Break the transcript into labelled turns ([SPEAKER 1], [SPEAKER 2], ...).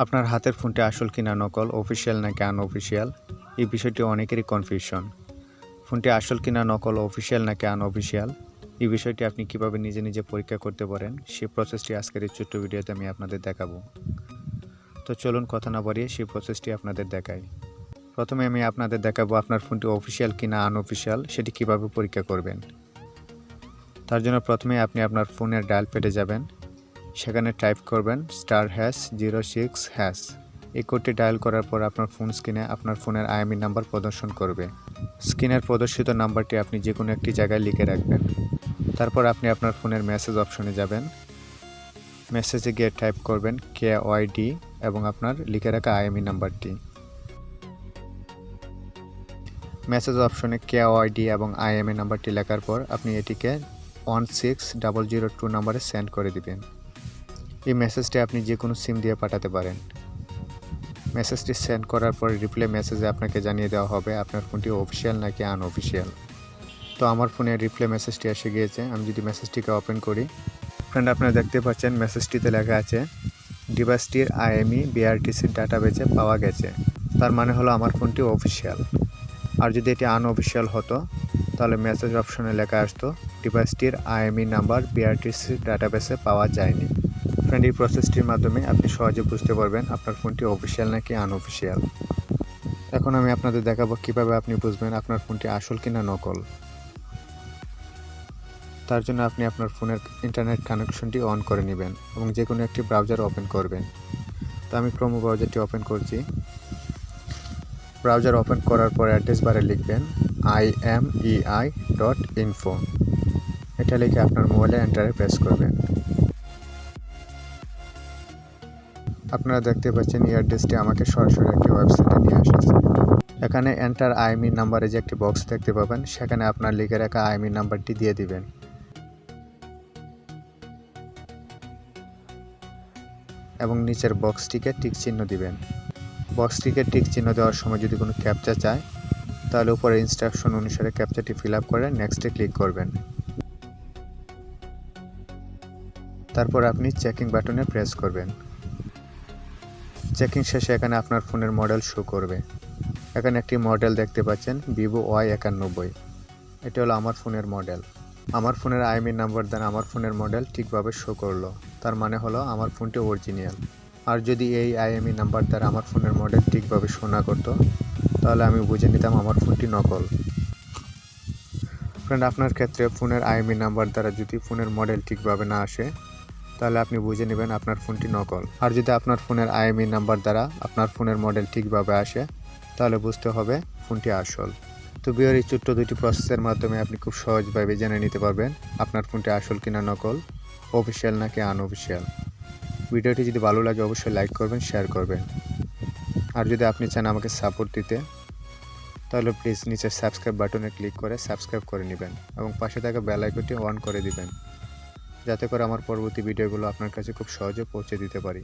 [SPEAKER 1] আপনার হাতের ফোনটি আসল কিনা নকল, অফিসিয়াল নাকি আনঅফিসিয়াল, এই বিষয়টি অনেকেরই কনফিউশন। ফোনটি আসল কিনা নকল, অফিসিয়াল নাকি আনঅফিসিয়াল, এই বিষয়টি আপনি কিভাবে নিজে নিজে পরীক্ষা করতে পারেন, সেই প্রসেসটি আজকের এই ছোট্ট ভিডিওতে আমি আপনাদের দেখাবো। তো চলুন কথা না বাড়িয়ে সেই প্রসেসটি আপনাদের দেখাই। প্রথমে আমি আপনাদের দেখাবো আপনার ফোনটি অফিসিয়াল কিনা আনঅফিসিয়াল সেটি কিভাবে পরীক্ষা করবেন। তার জন্য প্রথমে আপনি আপনার ফোনের ডায়াল প্যাডে যাবেন, সেখানে টাইপ করবেন *#06#। এই কোডটি ডায়াল করার পর আপনার ফোন স্ক্রিনে আপনার ফোনের আইএমই নাম্বার প্রদর্শন করবে। স্ক্রিনের প্রদর্শিত নাম্বারটি আপনি যে কোনো একটি জায়গায় লিখে রাখবেন। তারপর আপনি আপনার ফোনের মেসেজ অপশনে যাবেন, মেসেজে গিয়ে টাইপ করবেন KYD এবং আপনার লিখে রাখা আইএমই নাম্বারটি। মেসেজ অপশনে KYD এবং আইএমই নাম্বারটি লেখার পর আপনি এটিকে 16002 নম্বরে সেন্ড করে দিবেন। এই মেসেজটি আপনি যে কোনো সিম দিয়ে পাঠাতে পারেন। মেসেজটি সেন্ড করার পর রিপ্লাই মেসেজে আপনাকে জানিয়ে দেওয়া হবে আপনার ফোনটি অফিসিয়াল নাকি আনঅফিসিয়াল। তো আমার ফোনে রিপ্লাই মেসেজটি এসে গিয়েছে। আমি যদি মেসেজটিকে ওপেন করি, ফ্রেন্ড আপনারা দেখতে পাচ্ছেন মেসেজটিতে লেখা আছে ডিভাইসটির আইএমই বিআরটিসির ডাটাবেসে পাওয়া গেছে। তার মানে হলো আমার ফোনটি অফিসিয়াল। আর যদি এটি আনঅফিসিয়াল হতো তাহলে মেসেজ অপশনে লেখা আসতো ডিভাইসটির আইএমই নাম্বার বিআরটিসির ডাটাবেসে পাওয়া যায়নি। ফ্রেন্ড, এই প্রসেসটির মাধ্যমে আপনি সহজে বুঝতে পারবেন আপনার ফোনটি অফিসিয়াল নাকি আনঅফিসিয়াল। এখন আমি আপনাদের দেখাবো কিভাবে আপনি বুঝবেন আপনার ফোনটি আসল কিনা নকল। তার জন্য আপনি আপনার ফোনের ইন্টারনেট কানেকশনটি অন করে নেবেন এবং যে কোনো একটি ব্রাউজার ওপেন করবেন। তো আমি ক্রোম ব্রাউজারটি ওপেন করছি। ব্রাউজার ওপেন করার পর অ্যাড্রেস বারে লিখবেন imei.info। এটা লিখে আপনার মোবাইলে এন্টারে প্রেস করবেন। আপনারা দেখতে পাচ্ছেন এই অ্যাড্রেসটি আমাকে সরাসরি একটি ওয়েবসাইটে নিয়ে এসেছে। এখানে এন্টার আইএমই নাম্বারে যে একটি বক্স দেখতে পাবেন, সেখানে আপনার লিখে রাখা আইএমই নাম্বারটি দিয়ে দিবেন এবং নিচের বক্সটিকে টিক চিহ্ন দিবেন। বক্সটিকে টিক চিহ্ন দেওয়ার সময় যদি কোনো ক্যাপচা চায় তাহলে উপরে ইনস্ট্রাকশন অনুসারে ক্যাপচাটি ফিল আপ করে নেক্সটে ক্লিক করবেন। তারপর আপনি চেকিং বাটনে প্রেস করবেন। চেকিং শেষে এখানে আপনার ফোনের মডেল শো করবে। এখানে একটি মডেল দেখতে পাচ্ছেন Vivo Y91। এটা হলো আমার ফোনের মডেল। আমার ফোনের আইএমই নাম্বার দ্বারা আমার ফোনের মডেল ঠিকভাবে শো করলো, তার মানে হলো আমার ফোনটি অরিজিনাল। আর যদি এই আইএমই নাম্বার দ্বারা আমার ফোনের মডেল ঠিকভাবে শো না করতো তাহলে আমি বুঝে নিতাম আমার ফোনটি নকল। ফ্রেন্ড, আপনার ক্ষেত্রে ফোনের আইএমই নাম্বার দ্বারা যদি ফোনের মডেল ঠিকভাবে না আসে তাহলে আপনি বুঝে নেবেন আপনার ফোনটি নকল। আর যদি আপনার ফোনের আইএমই নাম্বার দ্বারা আপনার ফোনের মডেল ঠিকভাবে আসে তাহলে বুঝতে হবে ফোনটি আসল। তো ভিউয়ার, এই ছোট্ট দুটি প্রসেসের মাধ্যমে আপনি খুব সহজভাবে জেনে নিতে পারবেন আপনার ফোনটি আসল কিনা নকল, অফিসিয়াল নাকি আনঅফিসিয়াল। ভিডিওটি যদি ভালো লাগে অবশ্যই লাইক করবেন, শেয়ার করবেন। আর যদি আপনি চান আমাকে সাপোর্ট দিতে তাহলে প্লিজ নিচের সাবস্ক্রাইব বাটনে ক্লিক করে সাবস্ক্রাইব করে নেবেন এবং পাশে থাকা বেল আইকনটি অন করে দিবেন, যাতে করে আমার পরবর্তী ভিডিওগুলো আপনার কাছে খুব সহজে পৌঁছে দিতে পারি।